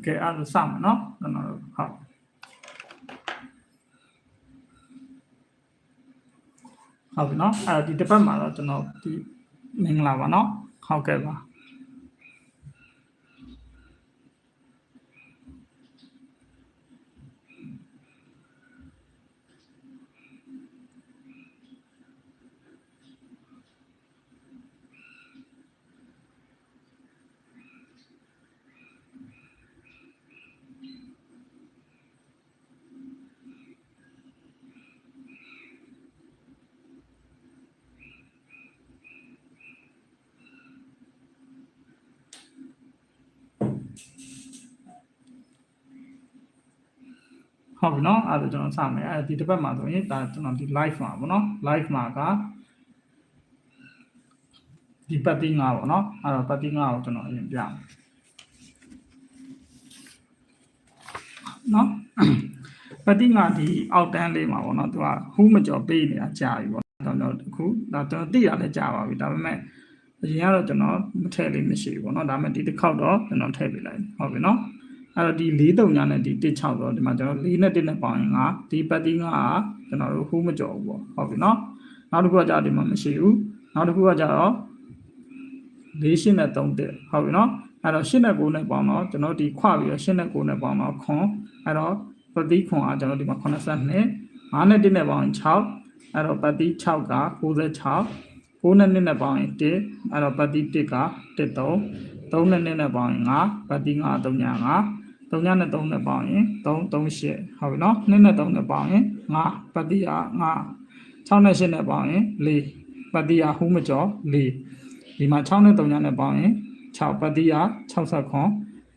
ကဲအဲ့ဒါစမယ်နော်ကျွန်တော်တို့ဟုတ်ပြီနော်အဲ့ဒီတစ်ပတ်မှာတော့ကျွန်တော်ဒီမင်္ဂလာပါနော်ဟုတ်ကဲ့ပါဟုတ်ပြီနော်အဲ့ဒါကျွန်တော်စမယ်အဲ့ဒီတစ်ပတ်မှာဆိုရင်ဒါကျွန်တော်ဒီ live မှာပေါ့နော် live မှာကဒီပတ်တိ9ပေါ့နော်အဲ့တော့ပတ်တိ9ကိုကျွန်တော်အရင်ပြမယ်နော်ပတ်တိ9ဒီအောက်တန်းလေးမှာပေါ့နော်သူကဟူးမကြော်ပေးနေတာကြာပြီပေါ့ကျွန်တော်အခုဒါကျွန်တော်သိရလဲကြာပါပြီဒါပေမဲ့အရင်ကတော့ကျွန်တော်မထည့်လေးမရှိဘူးပေါ့နော်ဒါပေမဲ့ဒီတစ်ခေါက်တော့ကျွန်တော်ထည့်ပေးလိုက်ဟုတ်ပြီနော်အဲ့တော့ဒီ4 3ညနဲ့ဒီ16တော့ဒီမှာကျွန်တော်4နဲ့1နဲ့ပေါင်းရင်9ဒီပတ်တိ9ကကျွန်တော်တို့ဟူးမကြော်ဘူးပေါ့ဟုတ်ပြီနော်နောက်တစ်ခုကကြာဒီမှာမရှိဘူးနောက်တစ်ခုကကြာတော့4 8နဲ့3တက်ဟုတ်ပြီနော်အဲ့တော့8နဲ့9နဲ့ပေါင်းတော့ကျွန်တော်ဒီခွပြီးတော့8နဲ့9နဲ့ပေါင်းတော့ခွန်အဲ့တော့ပတ်တိခွန်ကကျွန်တော်ဒီမှာ82 5နဲ့1နဲ့ပေါင်းရင်6အဲ့တော့ပတ်တိ6က96 9နဲ့1နဲ့ပေါင်းရင်1အဲ့တော့ပတ်တိ1က13 3နဲ့1နဲ့ပေါင်းရင်5ပတ်တိ9 3ည5 3ညနဲ့3နဲ့ပေါင်းရင်3 3 8ဟုတ်ပြီနော်2နဲ့3နဲ့ပေါင်းရင်5ပတ်တိက5 6နဲ့8နဲ့ပေါင်းရင်4ပတ်တိကဟူးမကျော်4ဒီမှာ6နဲ့3ညနဲ့ပေါင်းရင်6ပတ်တိက60ခွန်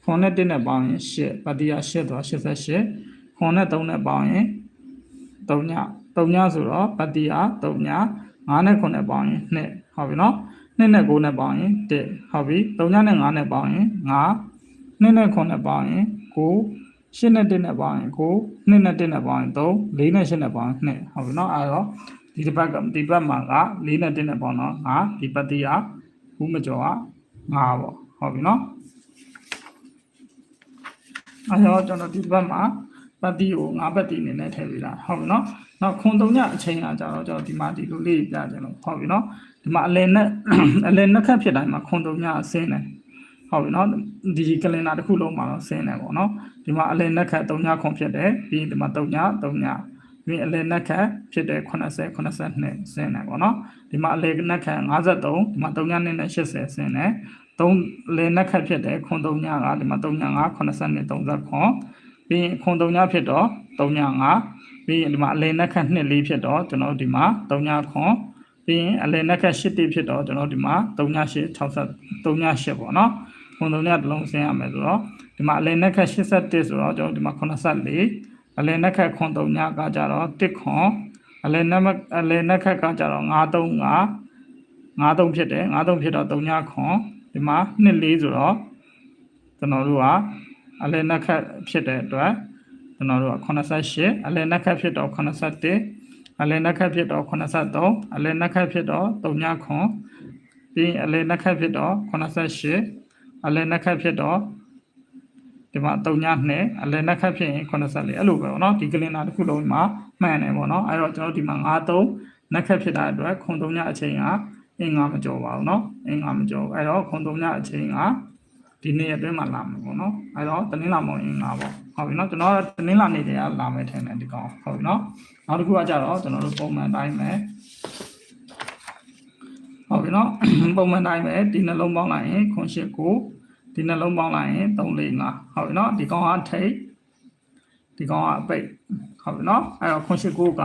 ခွန်နဲ့1နဲ့ပေါင်းရင်8ပတ်တိက8တော့88ခွန်နဲ့3နဲ့ပေါင်းရင်3ညဆိုတော့ပတ်တိက3ည5နဲ့9နဲ့ပေါင်းရင်2ဟုတ်ပြီနော်2နဲ့9နဲ့ပေါင်းရင်1ဟုတ်ပြီ3ညနဲ့5နဲ့ပေါင်းရင်5 2နဲ့9နဲ့ပေါင်းရင်9 8နဲ့1နဲ့ပေါင်းရင်9 2နဲ့1နဲ့ပေါင်းရင်3 4နဲ့8နဲ့ပေါင်းရင်2ဟုတ်ပြီနော်အဲ့တော့ဒီတစ်ပတ်မှာက4နဲ့1နဲ့ပေါင်းတော့5ဒီပတ်တိကဘူးမကျော်က5ပေါ့ဟုတ်ပြီနော်အဲ့တော့ကျွန်တော်ဒီတစ်ပတ်မှာပတ်တိကို5ပတ်တိအနေနဲ့ထည့်ပေးတာဟုတ်ပြီနော်နောက်ခွန်3ညအချိန်ကကြတော့ကျွန်တော်ဒီမှာဒီလိုလေးပြကြလို့ဟုတ်ပြီနော်ဒီမှာအလယ်နဲ့ခက်ဖြစ်တိုင်းမှာခွန်3ညအစင်းတယ်ဟုတ်ပြီနော်ဒီကလင်ဒါတစ်ခုလုံးမှာတော့ဆင်းတယ်ပေါ့နော်ဒီမှာအလယ်နဲ့ခက်3ညခွန်ဖြစ်တယ်ပြီးရင်ဒီမှာ3ညပြီးအလယ်နဲ့ခက်ဖြစ်တယ်80 82ဆင်းတယ်ပေါ့နော်ဒီမှာအလယ်နဲ့ခက်53ဒီမှာ3ညနဲ့80ဆင်းတယ်3လယ်နဲ့ခက်ဖြစ်တယ်ခွန်3ညကဒီမှာ3ည5 82 30ခွန်ပြီးရင်ခွန်3ညဖြစ်တော့3ည5ပြီးရင်ဒီမှာအလယ်နဲ့ခက်2 4ဖြစ်တော့ကျွန်တော်ဒီမှာ3ညခွန်ပြီးရင်အလယ်နဲ့ခက်8 1ဖြစ်တော့ကျွန်တော်ဒီမှာ3ည8 60 3ည8ပေါ့နော်ခွန်3ညတစ်လုံးဆင်းရမယ်ဆိုတော့ဒီမှာအလယ်နဲ့ခက်81ဆိုတော့ကျွန်တော်ဒီမှာ84အလယ်နဲ့ခက်ခွန်3ညကကြတော့1ခွန်အလယ်နဲ့ခက်ကကြတော့53ဖြစ်တယ်53ဖြစ်တော့3ညခွန်ဒီမှာ2 4ဆိုတော့ကျွန်တော်တို့ကအလယ်နဲ့ခက်ဖြစ်တဲ့အတွက်ကျွန်တော်တို့က88အလယ်နဲ့ခက်ဖြစ်တော့81အလယ်နဲ့ခက်ဖြစ်တော့83အလယ်နဲ့ခက်ဖြစ်တော့3ညခွန်ပြီးအလယ်နဲ့ခက်ဖြစ်တော့88အလယ်နဲ့ခက်ဖြစ်တော့ဒီမှာ3ည2အလယ်နဲ့ခက်ဖြစ်ရင်84အဲ့လိုပဲပေါ့နော်ဒီကလင်နာတစ်ခုလုံးမှာမှန်တယ်ပေါ့နော်အဲ့တော့ကျွန်တော်ဒီမှာ53နက်ခက်ဖြစ်တဲ့အတွက်ခွန်3ညအချိန်ကအင်္ဂါမကျော်ပါဘူးเนาะအင်္ဂါမကျော်အဲ့တော့ခွန်3ညအချိန်ကဒီနေ့အတွင်းမှာလာမယ်ပေါ့เนาะအဲ့တော့တနင်္လာမို့အင်္ဂါပေါ့ဟုတ်ပြီเนาะကျွန်တော်တနင်္လာနေ့တည်းကလာမယ်ထင်တယ်ဒီကောင်ဟုတ်ပြီเนาะနောက်တစ်ခုကကြတော့ကျွန်တော်တို့ပုံမှန်တိုင်းပဲဟုတ်ပြီเนาะပုံမှန်တိုင်းပဲဒီနှလုံးပေါင်းလိုက်ရင်ခွန်8 9ဒီနှလုံးပေါင်းလိုက်ရင်3 4 5ဟုတ်ပြီเนาะဒီကောင်ကထိတ်ဒီကောင်ကအပိတ်ဟုတ်ပြီเนาะအဲ့တော့ခွန်8 9က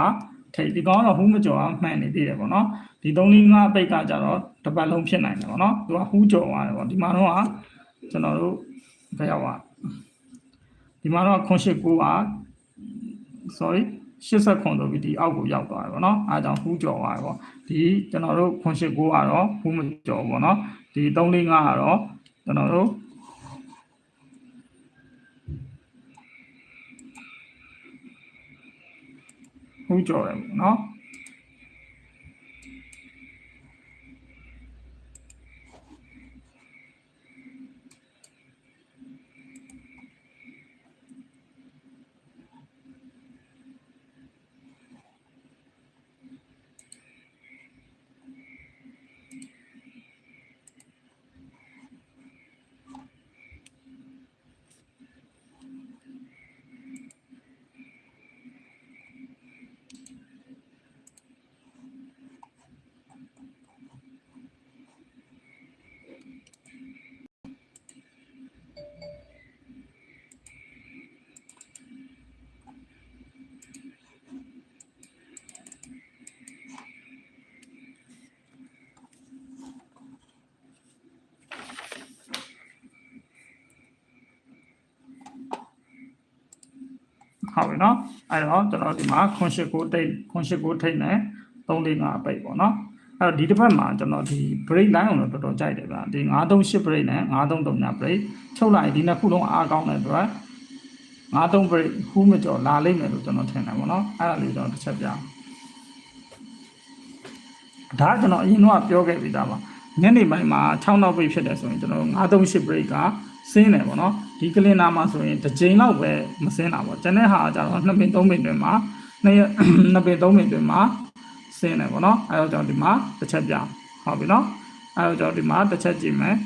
ထိတ်ဒီကောင်ကတော့ဟူးမကျော်အောင်မှန်နေသေးတယ်ပေါ့เนาะဒီ3 4 5အပိတ်ကကြတော့တစ်ပတ်လုံးဖြစ်နိုင်တယ်ပေါ့เนาะသူကဟူးကျော်သွားတယ်ပေါ့ဒီမှာတော့ကျွန်တော်တို့ဘယ်ရောက်ပါဒီမှာတော့ခွန်8 9က sorry 80ခွန်တော့ဒီအောက်ကိုရောက်သွားတယ်ပေါ့เนาะအားကြောင့်ဟူးကျော်သွားတယ်ပေါ့ဒီကျွန်တော်တို့ခွန်8 9ကတော့ဟူးမကျော်ပေါ့เนาะဒီ3 4 5ကတော့ကျွန်တော်တို့ဟူးကျော်တယ်ပေါ့เนาะဟ ဟုတ်ပြီနော်အဲ့တော့ကျွန်တော်ဒီမှာ989တိတ်989ထိတ်နဲ့345ပိတ်ပေါ့နော်အဲ့တော့ဒီတစ်ဖက်မှာကျွန်တော်ဒီ break line ကိုတော့တော်တော်ကြိုက်တယ်ဗျာဒီ938 break နဲ့933 break ချုပ်လိုက်ဒီနှစ်ခုလုံးအားကောင်းတဲ့အတွက်93 break ဟူးမကျော်လာလိမ့်မယ်လို့ကျွန်တော်ထင်တယ်ပေါ့နော်အဲ့ဒါလေးကျွန်တော်တစ်ချက်ပြအောင်ဒါကကျွန်တော်အရင်တော့ပြောခဲ့ပြီးသားပါညနေပိုင်းမှာ6နောက်ပိတ်ဖြစ်တယ်ဆိုရင်ကျွန်တော်938 break ကဆင်းတယ်ပေါ့နော်ဒီကလင်နာမှာဆိုရင်တစ်ချိန်လောက်ပဲမဆင်းတာပေါ့ကျန်တဲ့ဟာကျတော့2ပင်3ပင်တွင်မှာ2ပင်3ပင်တွင်မှာဆင်းတယ်ပေါ့နော်အဲတော့ကျွန်တော်ဒီမှာတစ်ချက်ပြဟုတ်ပြီနော်အဲတော့ကျွန်တော်ဒီမှာတစ်ချက်ကြည့်မယ်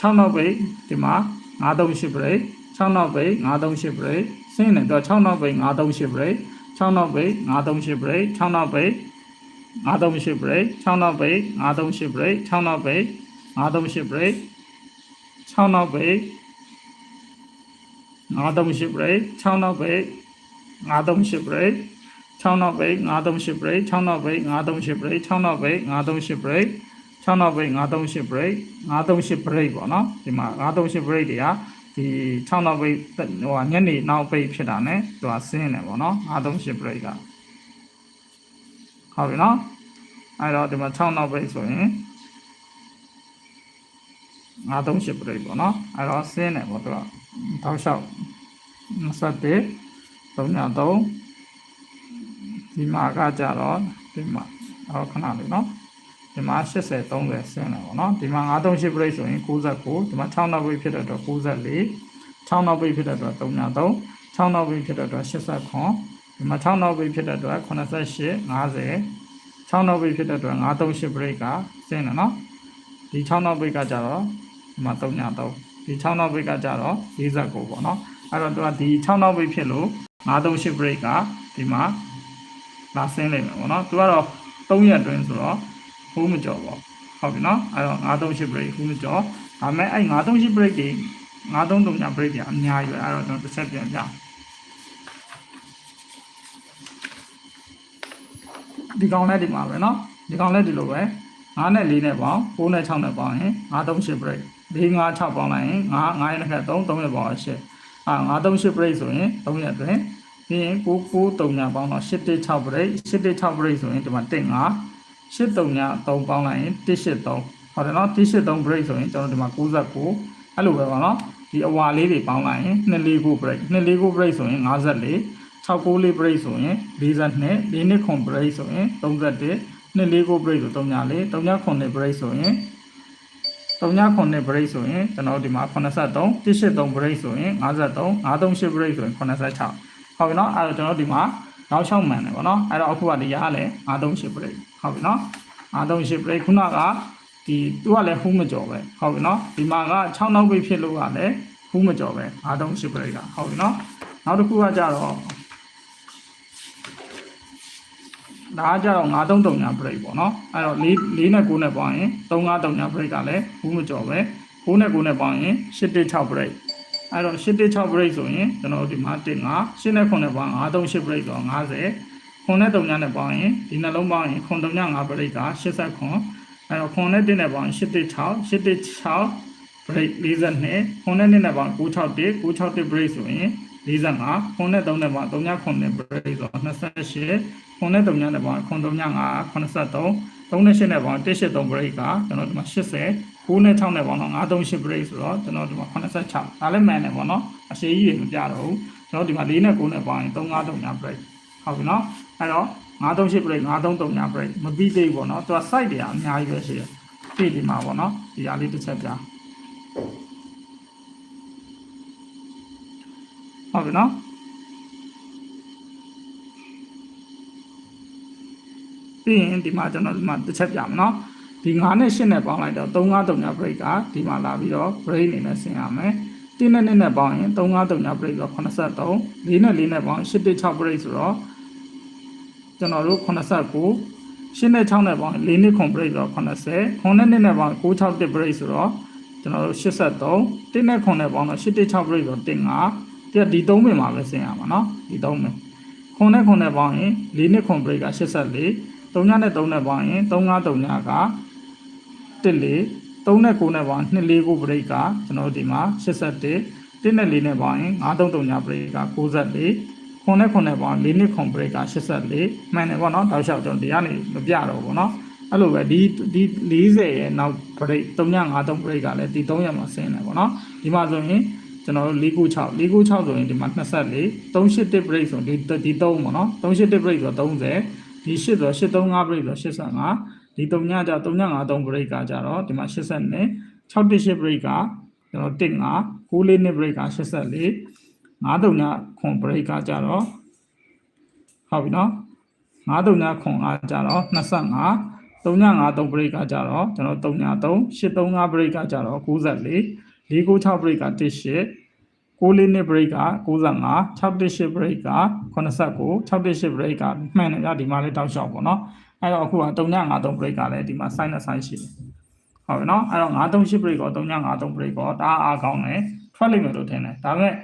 6နောက်ပိတ်ဒီမှာ938 break 6နောက်ပိတ်938 break ဆင်းတယ်တော့6နောက်ပိတ်938 break 6နောက်ပိတ်938 break 6နောက်ပိတ်938 break 6နောက်ပိတ်938 break 6နောက်ပိတ်938 break 6နောက်ပိတ်938 break 6နောက်ပိတ်938 break 6နောက်ပိတ်938 break 6နောက်ပိတ်938 break 6နောက်ပိတ်938 break 6နောက်ပိတ်938 break 938 break ပေါ့နော်ဒီမှာ938 break တွေကဒီ6နောက်ပိတ်ဟိုညနေနောက်ပိတ်ဖြစ်တာ ਨੇ သူကဆင်းတယ်ပေါ့နော်938 break ကဟုတ်ပြီနော်အဲ့တော့ဒီမှာ6နောက်ပိတ်ဆိုရင်938 break ပေါ့နော်အဲ့တော့ဆင်းတယ်ပေါ့သူကတောက်လျှောက်21 303ဒီမှာကကြတော့ဒီမှာခဏလေးနော်ဒီမှာ80 30ဆင်းတယ်ပေါ့နော်ဒီမှာ938 break ဆိုရင်69ဒီမှာ6နောက်ပိတ်ဖြစ်တဲ့အတွက်94 6နောက်ပိတ်ဖြစ်တဲ့အတွက်303 6နောက်ပိတ်ဖြစ်တဲ့အတွက်89ဒီမှာ6နောက်ပိတ်ဖြစ်တဲ့အတွက်88 50 6နောက်ပိတ်ဖြစ်တဲ့အတွက်938 break ကဆင်းတယ်နော်ဒီ6နောက်ပိတ်ကကြတော့ဒီမှာ303ဒီ6နောက်ပိတ်ကကြတော့49ပေါ့နော်အဲ့တော့သူကဒီ6နောက်ပိတ်ဖြစ်လို့938 break ကဒီမှာလာဆင်းလိုက်မယ်ပေါ့နော်သူကတော့3ရက်အတွင်းဆိုတော့ဟိုးမကြော်ပေါ့ဟုတ်ပြီနော်အဲ့တော့938 break ဟိုးမကြော်ဒါပေမဲ့အဲ့938 break တွေ933 break တွေအများကြီးပဲအဲ့တော့ကျွန်တော်တစ်ချက်ပြန်ပြဒီကောင်လည်းဒီမှာပဲနော်ဒီကောင်လည်းဒီလိုပဲ9နဲ့4နဲ့ပေါင်း9နဲ့6နဲ့ပေါင်းရင်938 break 4 5 6ပေါင်းလိုက်ရင်9ရက်နဲ့ခက်3ရက်ပေါင်း8938 break ဆိုရင်3ရက်အတွင်းပြီးရင်9 3ညပေါင်းတော့816 break 816 break ဆိုရင်ဒီမှာ1 5 8 3ည3ပေါင်းလိုက်ရင်183ဟုတ်တယ်နော်183 break ဆိုရင်ကျွန်တော်ဒီမှာ99အဲ့လိုပဲပါနော်ဒီအဝါလေးတွေပေါင်းလိုက်ရင်249 break 249 break ဆိုရင်54 694 break ဆိုရင်42 4နှစ်ခွန် break ဆိုရင်31 249 break ဆို34 39 break ဆိုရင်39 break ဆိုရင်ကျွန်တော်ဒီမှာ83 183 break ဆိုရင်53 538 break ဆိုရင်86ဟုတ်ပြီနော်အဲ့တော့ကျွန်တော်ဒီမှာနောက်6မှန်တယ်ဗောနော်အဲ့တော့အခုကဒီရလဲ938 break ဟုတ်ပြီနော်938 break ခုနကဒီသူကလည်းဟူးမကြော်ပဲဟုတ်ပြီနော်ဒီမှာက6နောက်ပိတ်ဖြစ်လို့ကလည်းဟူးမကြော်ပဲ938 break ကဟုတ်ပြီနော်နောက်တစ်ခုကကြတော့ဒါကကြတော့933 break ပေါ့နော်အဲ့တော့4နဲ့9နဲ့ပေါင်းရင်353 break ကလည်းဟူးမကြော်ပဲ9နဲ့9နဲ့ပေါင်းရင်816 break အဲ့တော့816 break ဆိုရင်ကျွန်တော်ဒီမှာ1 5 8နဲ့9နဲ့ပေါင်း938 break တော့50 9နဲ့3နဲ့ပေါင်းရင်ဒီနှလုံးပေါင်းရင်935 break က89အဲ့တော့9နဲ့1နဲ့ပေါင်း816 break 42 9နဲ့2နဲ့ပေါင်း961 break ဆိုရင်45 9နဲ့3နဲ့ပေါင်း39 break ဆို28 9နဲ့3နဲ့ပေါင်း935 83 3နဲ့8နဲ့ပေါင်း183 break ကကျွန်တော်ဒီမှာ80 9နဲ့6နဲ့ပေါင်းတော့938 break ဆိုတော့ကျွန်တော်ဒီမှာ86ဒါလည်းမှန်တယ်ပေါ့နော်အရှိကြီးတွေမပြတော့ဘူးကျွန်တော်ဒီမှာ4နဲ့9နဲ့ပေါင်းရင်353 break ဟုတ်ပြီနော်အဲ့တော့938 break 933 break မပြီးသေးဘူးပေါ့နော်သူက site တွေအများကြီးပဲရှိတယ်ပြည်ဒီမှာပေါ့နော်ဒီအားလေးတစ်ချက်ပြဟုတ်ပြီနော်ပြီးရင်ဒီမှာကျွန်တော်ဒီမှာတစ်ချက်ပြမယ်နော်ဒီ9နဲ့8နဲ့ပေါင်းလိုက်တော့353 break ကဒီမှာလာပြီးတော့ break အနေနဲ့ဆင်ရမယ်1နဲ့2နဲ့ပေါင်းရင်353 break တော့83 4နဲ့4နဲ့ပေါင်း816 break ဆိုတော့ကျွန်တော်တို့89 8နဲ့6နဲ့ပေါင်း4နှစ်ခွန် break တော့80 9နဲ့2နဲ့ပေါင်း961 break ဆိုတော့ကျွန်တော်တို့83 1နဲ့ခွန်နဲ့ပေါင်းတော့816 break တော့15ဒီ3ပင်မှာပဲဆင်ရမှာနော်ဒီ3ပင်ခွန်နဲ့ခွန်နဲ့ပေါင်းရင်4နှစ်ခွန် break က84 3ညနဲ့3နဲ့ပေါင်းရင်353ညက14 3နဲ့9နဲ့ပေါင်း249 break ကကျွန်တော်ဒီမှာ81 1နဲ့4နဲ့ပေါင်းရင်933ည break က94 ခွန်နဲ့ခွန်နဲ့ပေါ့လေးနှစ်ခွန် break က84မှန်တယ်ပေါ့နော်တောက်လျှောက်ကျွန်တော်ဒီကနေမပြတော့ဘူးနော်အဲ့လိုပဲဒီ40ရဲ့နောက် break 353 break ကလည်းဒီ3ရက်မှာဆင်းတယ်ပေါ့နော်ဒီမှာဆိုရင်ကျွန်တော်တို့496ဆိုရင်ဒီမှာ24 381 break ဆိုဒီ3ပေါ့နော်381 break ဆို30ဒီ8ဆို835 break ဆို85ဒီ3ညကြ353 break ကကြတော့ဒီမှာ82 618 break ကကျွန်တော်15 94 break က84 53ညခွန် break ကကြတော့ဟုတ်ပြီနော်53ညခွန်ကကြတော့25 353 break ကကြတော့ကျွန်တော်33 835 break ကကြတော့94 496 break က18 94 break က95 618 break က89 618 break ကမှန်တယ်ဗျဒီမှာလေးတောက်လျှောက်ပေါ့နော်အဲ့တော့အခုက353 break ကလည်းဒီမှာ sign နဲ့ sign ရှိတယ်ဟုတ်ပြီနော်အဲ့တော့938 break ကို353 break ကိုဒါအားကောင်းတယ်ထွက်လိမ့်မယ်လို့ထင်တယ်ဒါပေမဲ့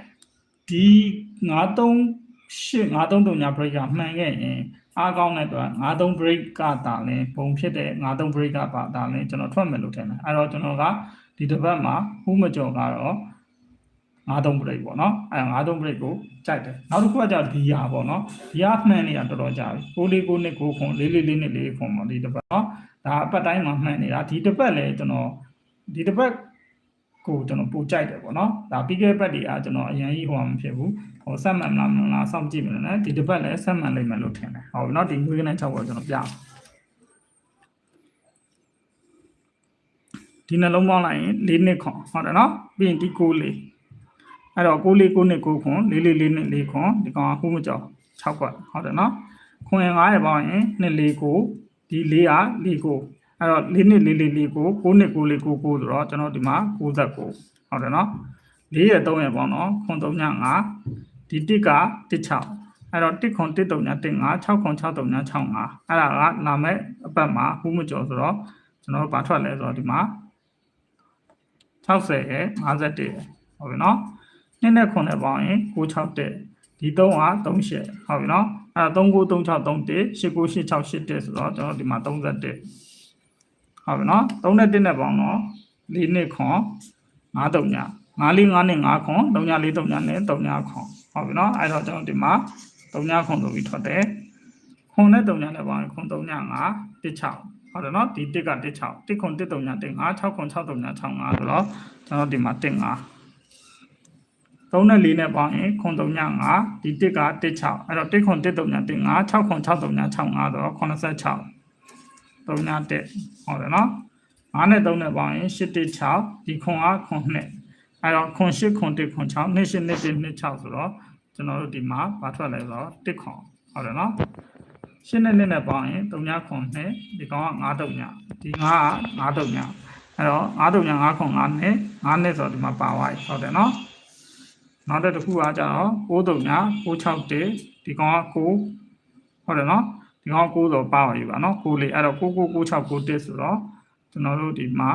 ဒီ938 933 break ကမှန်ခဲ့ရင်အားကောင်းတဲ့အတွက်93 break ကတာလင်းပုံဖြစ်တဲ့93 break ကပါတာလင်းကျွန်တော်ထွက်မယ်လို့ထင်တယ်အဲ့တော့ကျွန်တော်ကဒီတစ်ပတ်မှာဥမကျော်ကတော့93 break ပေါ့နော်အဲ့93 break ကိုကြိုက်တယ်နောက်တစ်ခုကကြာဒီယာပေါ့နော်ဒီယာမှန်နေတာတော်တော်ကြာပြီ649နှစ်9ခွန်444နှစ်4ခွန်ပေါ့ဒီတစ်ပတ်နော်ဒါအပတ်တိုင်းမှာမှန်နေတာဒီတစ်ပတ်လည်းကျွန်တော်ဒီတစ်ပတ်ကိုကျွန်တော်ပို့ကြိုက်တယ်ပေါ့နော်ဒါပြီးခဲ့တဲ့ပတ်တွေကကျွန်တော်အရင်ကြီးဟိုမှာမဖြစ်ဘူးဟိုဆက်မှန်မလားစောင့်ကြည့်မယ်နော်ဒီတစ်ပတ်လည်းဆက်မှန်လိမ့်မယ်လို့ထင်တယ်ဟုတ်ပြီနော်ဒီငွေကနေ6ပေါ့ကျွန်တော်ပြဒီနှလုံးပေါင်းလိုက်ရင်4နှစ်ခွန်ဟုတ်တယ်နော်ပြီးရင်ဒီ6လေးအဲ့တော့649နှစ်9ခွန်444နှစ်4ခွန်ဒီကောင်ကခုမကျော်6ခွက်ဟုတ်တယ်နော်ခွန်9ရပေါင်းရင်249ဒီ4က49အဲ့တော့4နှစ်444 9နှစ်9499ဆိုတော့ကျွန်တော်ဒီမှာ69ဟုတ်တယ်နော်4ရ3ရပေါင်းတော့ခွန်35ဒီ1က16အဲ့တော့1ခွန်139 15 6ခွန်63965အဲ့ဒါကနာမည်အပတ်မှာခုမကျော်ဆိုတော့ကျွန်တော်ဘာထွက်လဲဆိုတော့ဒီမှာ60ရ51ရဟုတ်ပြီနော်နှစ်နဲ့ခွန်နဲ့ပေါင်းရင်661ဒီ3က38ဟုတ်ပြီနော်အဲ့တော့393631 898681ဆိုတော့ကျွန်တော်ဒီမှာ31ဟုတ်ပြီနော်3နဲ့1နဲ့ပေါင်းတော့4နှစ်ခွန်53ည545နဲ့5ခွန်3439နဲ့39ခွန်ဟုတ်ပြီနော်အဲ့တော့ကျွန်တော်ဒီမှာ39ခွန်ဆိုပြီးထွက်တယ်ခွန်နဲ့39နဲ့ပေါင်းရင်ခွန်39 16ဟုတ်တယ်နော်ဒီ1က16 1ခွန်139 15 6ခွန်63965ဆိုတော့ကျွန်တော်ဒီမှာ15 3နဲ့4နဲ့ပေါင်းရင်ခွန်35ဒီ1က16အဲ့တော့1ခွန်139 15 6ခွန်63965ဆိုတော့86 31ဟုတ်တယ်နော်5နဲ့3နဲ့ပေါင်းရင်816ဒီခွန်ကခွန်2အဲ့တော့ခွန်8ခွန်1ခွန်6 2 8 2 1 2 6ဆိုတော့ကျွန်တော်တို့ဒီမှာဘာထွက်လဲဆိုတော့1ခွန်ဟုတ်တယ်နော်8နဲ့2နဲ့ပေါင်းရင်3ခွန်2ဒီကောင်က9ညဒီ9က9ညအဲ့တော့9ည5ခွန်5နဲ့5နဲ့ဆိုတော့ဒီမှာပါသွားပြီဟုတ်တယ်နော်နောက်တစ်ခုကကြတော့9ည961ဒီကောင်က9ဟုတ်တယ်နော်ဒီကောင်9ဆိုပါပါပြီပါနော်9လေးအဲ့တော့99691ဆိုတော့ကျွန်တော်တို့ဒီမှာ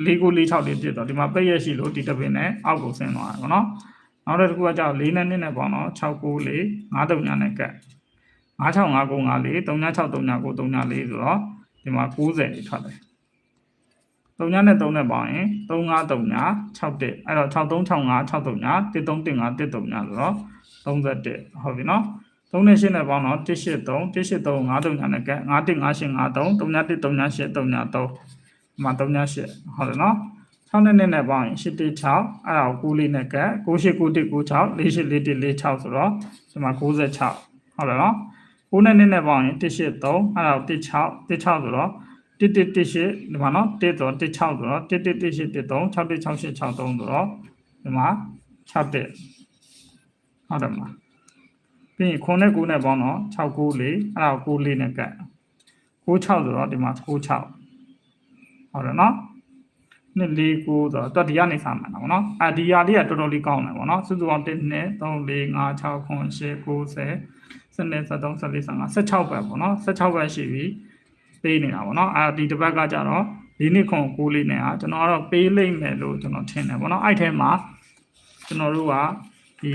4946လေးပြတော့ဒီမှာပိတ်ရရှိလို့ဒီတစ်ပင်နဲ့အောက်ကိုဆင်းသွားတယ်ပေါ့နော်နောက်တစ်ခုကကြတော့4နဲ့2နဲ့ပေါ့နော်694 53ညနဲ့ကတ်96595 36339 334ဆိုတော့ဒီမှာ90လေးထွက်တယ်3ညနဲ့3နဲ့ပေါင်းရင်353961အဲ့တော့636563 1315 1315 13ဆိုတော့31ဟုတ်ပြီနော်3နဲ့8နဲ့ပေါင်းတော့183 183 53ညနဲ့ကတ်515853 3138 မှာ38ဟုတ်တယ်နော်6နဲ့နဲ့ပေါင်းရင်816အဲ့ဒါကို9လေးနဲ့ကတ်989196 484146ဆိုတော့ဒီမှာ96ဟုတ်တယ်နော်9နဲ့နဲ့ပေါင်းရင်183အဲ့ဒါကို16ဆိုတော့1118ဒီမှာနော်1ဆို16ဆိုတော့111813 616863ဆိုတော့ဒီမှာ61ဟုတ်တယ်မလားပြီးရင်9နဲ့9နဲ့ပေါင်းတော့694အဲ့ဒါကို9လေးနဲ့ကတ်96ဆိုတော့ဒီမှာ96ဟုတ်တယ်နော်249ဆိုတော့ဒီကနေစမှာနော်ဒီဟာလေးကတော်တော်လေးကောင်းတယ်ပေါ့နော်စုစုပေါင်း1 2 3 4 5 6 9 10 90 13 14 15 16ပဲပေါ့နော်16ပဲရှိပြီပေးနေတာပေါ့နော်ဒီတစ်ပတ်ကကြတော့ဒီနှစ်ခွန်9လေးနဲ့ကျွန်တော်ကတော့ပေးလိမ့်မယ်လို့ကျွန်တော်ထင်တယ်ပေါ့နော်အဲ့ထဲမှာကျွန်တော်တို့ကဒီ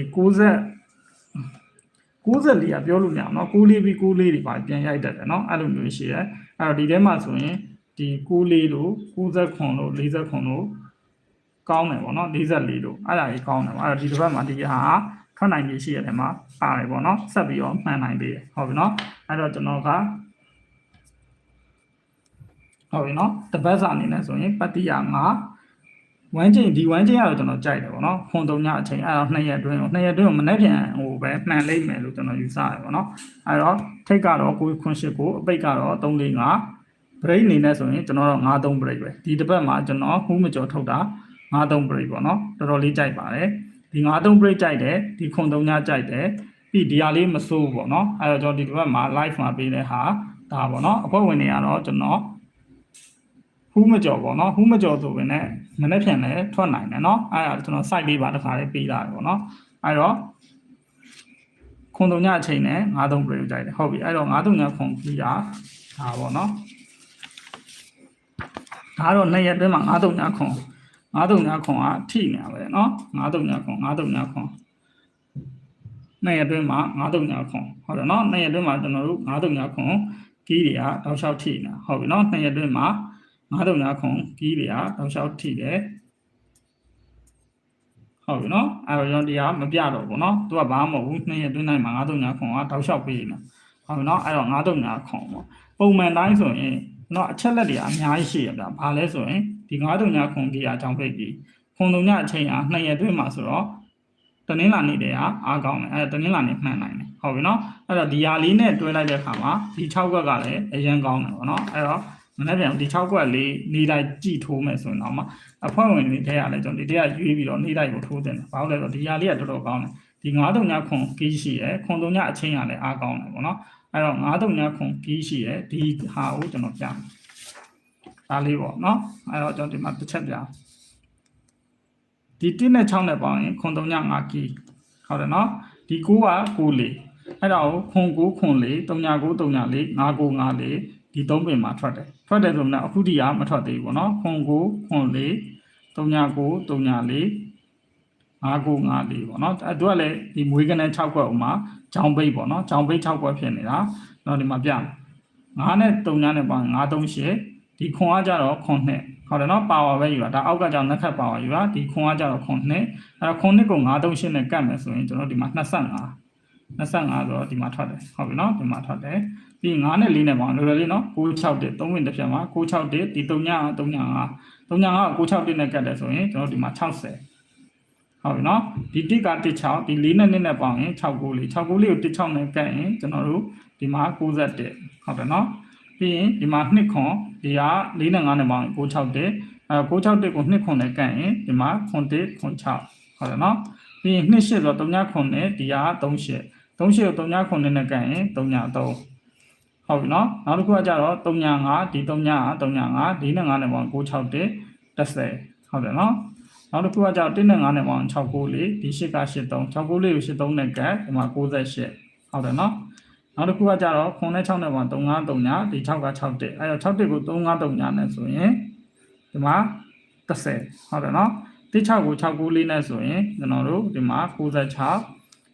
90လေးကပြောလို့မရအောင်နော်9လေးပြီး9လေးတွေပါပြန်ရိုက်တတ်တယ်နော်အဲ့လိုမျိုးရှိတယ်အဲ့တော့ဒီထဲမှာဆိုရင်ဒီ9လေးလို့90ခွန်လို့40ခွန်လို့ကောင်းတယ်ပေါ့နော်44လို့အဲ့ဒါကြီးကောင်းတယ်ပေါ့အဲ့တော့ဒီတစ်ပတ်မှာဒီဟာခ ထွက်နိုင်ပြီရှိရတယ်မှာပါတယ်ပေါ့နော်ဆက်ပြီးတော့မှန်နိုင်သေးတယ်ဟုတ်ပြီနော်အဲ့တော့ကျွန်တော်ကဟုတ်ပြီနော်တပတ်စာအနေနဲ့ဆိုရင်ပတ္တိယငါဝမ်းချိန်ဒီဝမ်းချိန်ကတော့ကျွန်တော်ကြိုက်တယ်ပေါ့နော်ခွန်3ညအချိန်အဲ့တော့2ရက်အတွင်းကိုမနေ့ပြန်ဟိုပဲမှန်လိမ့်မယ်လို့ကျွန်တော်ယူဆရတယ်ပေါ့နော်အဲ့တော့ထိတ်ကတော့9ခွန်8ကိုအပိတ်ကတော့3 4 5 break အနေနဲ့ဆိုရင်ကျွန်တော်တော့9 3 break ပဲဒီတစ်ပတ်မှာကျွန်တော်ဟူးမကျော်ထုတ်တာ9 3 break ပေါ့နော်တော်တော်လေးကြိုက်ပါတယ်ဒီ9 3 break ကြိုက်တယ်ဒီခွန်3ညကြိုက်တယ်ပြီးဒီဟာလေးမစိုးပေါ့နော်အဲ့တော့ကျွန်တော်ဒီတစ်ပတ်မှာ live မှာပေးတဲ့ဟာဒါပေါ့နော်အဖွဲ့ဝင်တွေကတော့ကျွန်တော်ဟူးမကျော်ပေါ့နော်ဟူးမကျော်ဆိုရင်လည်းမနေ့ပြန်လည်းထွက်နိုင်တယ်နော်အဲ့ဒါကျွန်တော် site လေးပါတစ်ခါလေးပေးတာပေါ့နော်အဲ့တော့ခွန်3ညအချိန်နဲ့9 3 break ကြိုက်တယ်ဟုတ်ပြီအဲ့တော့9 3ညခွန်ပြီးတာဒါပေါ့နော်ဒါတော့2ရက်အတွင်းမှာ9 3ညခွန်9 3ညခွန်ကထိနေပဲเนาะ9 3ညခွန်9 3ညခွန်2ရက်အတွင်းမှာ9 3ညခွန်ဟုတ်တယ်เนาะ2ရက်အတွင်းမှာကျွန်တော်တို့9 3ညခွန်ကီးတွေကတောက်လျှောက်ထိနေတာဟုတ်ပြီเนาะ2ရက်အတွင်းမှာ9 3ညခွန်ကီးတွေကတောက်လျှောက်ထိတယ်ဟုတ်ပြီเนาะအဲ့တော့ကျွန်တော်တရားမပြတော့ဘူးเนาะသူကဘာမှမဟုတ်ဘူး2ရက်အတွင်းတိုင်းမှာ9 3ညခွန်ကတောက်လျှောက်ပေးနေတာဟုတ်ပြီเนาะအဲ့တော့9 3ညခွန်ပေါ့ပုံမှန်တိုင်းဆိုရင်နော်အချက်လက်တွေအများကြီးရှိရဗျာဘာလဲဆိုရင်ဒီ9 3ညခွန်ကြီးအကြောင်းဖိတ်ကြီးခွန်3ညအချိန်အား2ရက်အတွင်းမှာဆိုတော့တနင်္လာနေ့တည်းအားကောင်းတယ်အဲတနင်္လာနေ့မှန်နိုင်တယ်ဟုတ်ပြီနော်အဲ့တော့ဒီဟာလေးနဲ့တွဲလိုက်တဲ့အခါမှာဒီ6ခွက်ကလည်းအရင်ကောင်းတယ်ပေါ့နော်အဲ့တော့မနေ့ပြန်ဒီ6ခွက်လေးနေလိုက်ကြည့်ထိုးမယ်ဆိုရင်တော့မှအဖွဲ့ဝင်တွေထဲရလဲကျွန်တော်ဒီတည်းကရွေးပြီးတော့နေလိုက်ကိုထိုးတယ်ဘာလို့လဲဆိုတော့ဒီဟာလေးကတော်တော်ကောင်းတယ်ဒီ9 3ညခွန်ကြီးရှိရယ်ခွန်3ညအချိန်ကလည်းအားကောင်းတယ်ပေါ့နော်အဲ့တော့9 3ညခွန်ကြီးရှိရယ်ဒီဟာကိုကျွန်တော်ပြမယ်ဒါလေးပေါ့နော်အဲ့တော့ကျွန်တော်ဒီမှာတစ်ချက်ပြဒီ1နဲ့6နဲ့ပေါင်းရင်ခွန်3ည5ကီဟုတ်တယ်နော်ဒီ9က9လေအဲ့တော့ခွန်9ခွန်လေ3ည9 3ည4 5 9 5လေဒီ3ပင်မှာထွက်တယ်ဆိုတော့အခုဒီကမထွက်သေးဘူးပေါ့နော်ခွန်9ခွန်လေ3ည9 3ည4 5 9 5လေးပေါ့နော်အဲ့တို့ကလည်းဒီမွေးကနန်း6ခွက်ဥမှာဂျောင်းပိတ်ပေါ့နော်ဂျောင်းပိတ်6ခွက်ဖြစ်နေတာတော့ဒီမှာပြ9နဲ့3ညနဲ့ပေါင်း9 3 8ဒီခွန်ကကြတော့ခွန်2ဟုတ်တယ်နော်ပါဝါပဲယူတာဒါအောက်ကကြောင့်နှစ်ခက်ပါဝါယူတာဒီခွန်ကကြတော့ခွန်2အဲ့တော့ခွန်2ကို9 3 8နဲ့ကတ်မယ်ဆိုရင်ကျွန်တော်ဒီမှာ25ဆိုတော့ဒီမှာထွက်တယ်ဟုတ်ပြီနော်ဒီမှာထွက်တယ်ပြီး9နဲ့4နဲ့ပေါင်းလိုလေးနော်6 6 1 3ဝင်တစ်ဖြတ်မှာ6 6 1ဒီ3ည3ည5 3ည5 9 6 1နဲ့ကတ်တယ်ဆိုရင်ကျွန်တော်ဒီမှာ60ဟုတ်ပြီနော်ဒီ1က16ဒီ4နဲ့2နဲ့ပေါင်းရင်6 9လေး6 9လေးကို16နဲ့ကတ်ရင်ကျွန်တော်တို့ဒီမှာ61ဟုတ်တယ်နော်ပြီးရင်ဒီမှာ2ခွန်ဒီက4နဲ့5နဲ့ပေါင်းရင်661အဲ661ကို2ခွန်နဲ့ကတ်ရင်ဒီမှာခွန်1ခွန်6ဟုတ်တယ်နော်ပြီးရင်2 8ဆိုတော့3ညခွန်နဲ့ဒီက38 38ကို3ညခွန်နဲ့ကတ်ရင်3ည3ဟုတ်ပြီနော်နောက်တစ်ခုကကြတော့3ည5ဒီ3ည3ည5ဒီနဲ့5နဲ့ပေါင်း661 30ဟုတ်တယ်နော်နောက်တစ်ခုကကြောင့်1နဲ့5နဲ့ပေါင်း69လေးဒီ8က83 69လေးကို83နဲ့ကတ်ဒီမှာ98ဟုတ်တယ်နော်နောက်တစ်ခုကကြတော့9နဲ့6နဲ့ပေါင်း35 3ညဒီ6က61အဲတော့61ကို35 3ညနဲ့ဆိုရင်ဒီမှာ30ဟုတ်တယ်နော်ဒီ6ကို69လေးနဲ့ဆိုရင်ကျွန်တော်တို့ဒီမှာ96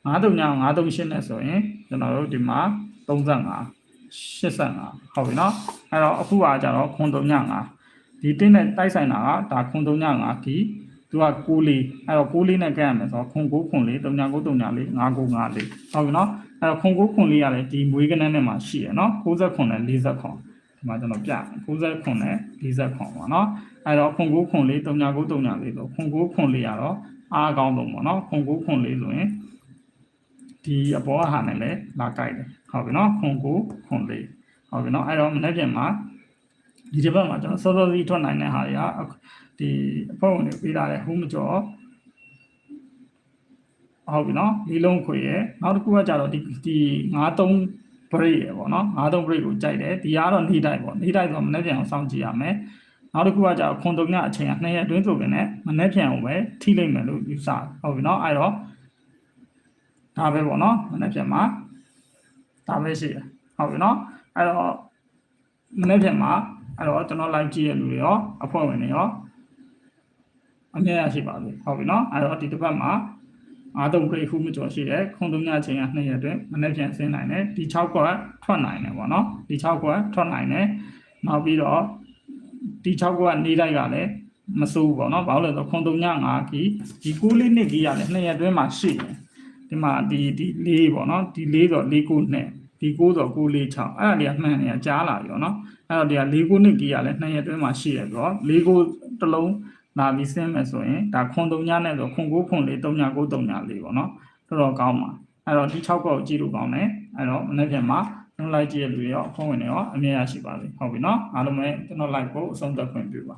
5 3ည5 3 8နဲ့ဆိုရင်ကျွန်တော်တို့ဒီမှာ35 85ဟုတ်ပြီနော်အဲတော့အခုကကြတော့ခွန်3ည5ဒီ1နဲ့တိုက်ဆိုင်တာကဒါခွန်3ည5ကီသူက6လေးအဲ့တော့6လေးနဲ့ကတ်ရမယ်ဆိုတော့ခွန်9ခွန်လေး3ည9 3ညလေး5 9 5လေးဟုတ်ပြီနော်အဲ့တော့ခွန်9ခွန်လေးရတယ်ဒီမွေးကနန်းနဲ့မှာရှိရနော်60ခွန်နဲ့40ခွန်ဒီမှာကျွန်တော်ပြ60ခွန်နဲ့40ခွန်ပါနော်အဲ့တော့ခွန်9ခွန်လေး3ည9 3ညလေးဆိုခွန်9ခွန်လေးရတော့အားကောင်းဆုံးပေါ့နော်ခွန်9ခွန်လေးဆိုရင်ဒီအပေါ်ဟာနဲ့လည်းလာကြိုက်တယ်ဟုတ်ပြီနော်ခွန်9ခွန်လေးဟုတ်ပြီနော်အဲ့တော့မနေ့ပြန်မှာဒီတစ်ပတ်မှာကျွန်တော်စောစောစီးထွက်နိုင်တဲ့ဟာတွေကဒီအဖွဲ့ဝင်တွေပေးလာတဲ့ဟူးမကျော်ဟုတ်ပြီနော်ဒီလုံးခွေရနောက်တစ်ခုကကြတော့ဒီ93 break ရပေါ့နော်93 break ကိုကြိုက်တယ်ဒီကတော့နေတိုက်ပေါ့နေတိုက်ဆိုမနေ့ပြန်အောင်စောင့်ကြည့်ရမယ်နောက်တစ်ခုကကြတော့ခွန်3ညအချိန်က2ရက်အတွင်းဆိုပြင်နဲ့မနေ့ပြန်အောင်ပဲထိလိုက်မယ်လို့ယူဆဟုတ်ပြီနော်အဲ့တော့ဒါပဲပေါ့နော်မနေ့ပြန်မှာဒါပဲရှိတယ်ဟုတ်ပြီနော်အဲ့တော့မနေ့ပြန်မှာအဲ့တော့ကျွန်တော် live ကြည့်ရလူတွေရောအဖွဲ့ဝင်တွေရောအမြဲရရှိပါဘူးဟုတ်ပြီနော်အဲ့တော့ဒီတစ်ပတ်မှာ93 break ခုမကျော်ရှိတယ်ခွန်3ညအချိန်က2ရက်အတွင်းမနေ့ပြန်ဆင်းနိုင်တယ်ဒီ6ခွက်ထွက်နိုင်တယ်ပေါ့နော်ဒီ6ခွက်ထွက်နိုင်တယ်နောက်ပြီးတော့ဒီ6ခွက်နေတိုက်ကလည်းမစိုးဘူးပေါ့နော်ဘာလို့လဲဆိုတော့ခွန်3ည5ကီဒီ9လေးနှစ်ကီရလည်း2ရက်အတွင်းမှာရှိတယ် ဒီမှာဒီ4ပေါ့နော်ဒီ4ဆို4 9နဲ့ဒီ9ဆို9 4 6အဲ့ဒါတွေကမှန်နေကြားလာပြီပေါ့နော်အဲ့တော့ဒီက4 9နှစ်ကြီးကလည်း2ရက်တွင်းမှာရှိရဆိုတော့4 9တစ်လုံးလာပြီးဆင်းမယ်ဆိုရင်ဒါခွန်3ညနဲ့ဆိုခွန်9ခွန်4 3ည9 3ည4ပေါ့နော်တော်တော်ကောင်းပါအဲ့တော့ဒီ6ကောက်ကြည့်လို့ကောင်းတယ်အဲ့တော့မနေ့ကမှကျွန်တော်လိုက်ကြည့်ရလူရောဖုန်းဝင်နေရောအမြဲရရှိပါလိမ့်ဟုတ်ပြီနော်အားလုံးပဲကျွန်တော် live ကိုအဆုံးသတ်ခွင့်ပြုပါ